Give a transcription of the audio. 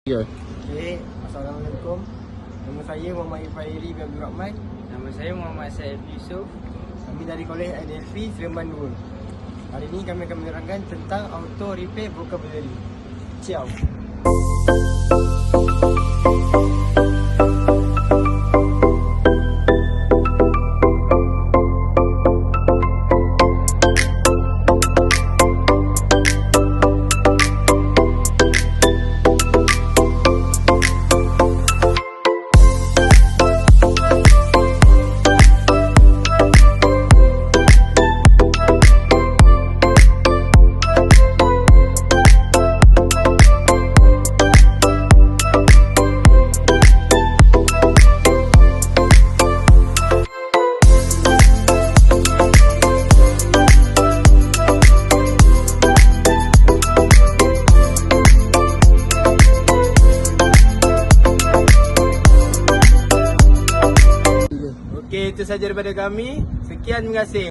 Ya. Okay, Assalamualaikum. Nama saya Muhammad Ifairi bin Abdul Rahman. Nama saya Muhammad Saif Yusof. Kami dari Kolej IDLP Seremban 2. Hari ini kami akan menerangkan tentang auto repair vocabulary. Ciao. Okey, itu saja daripada kami. Sekian, terima kasih.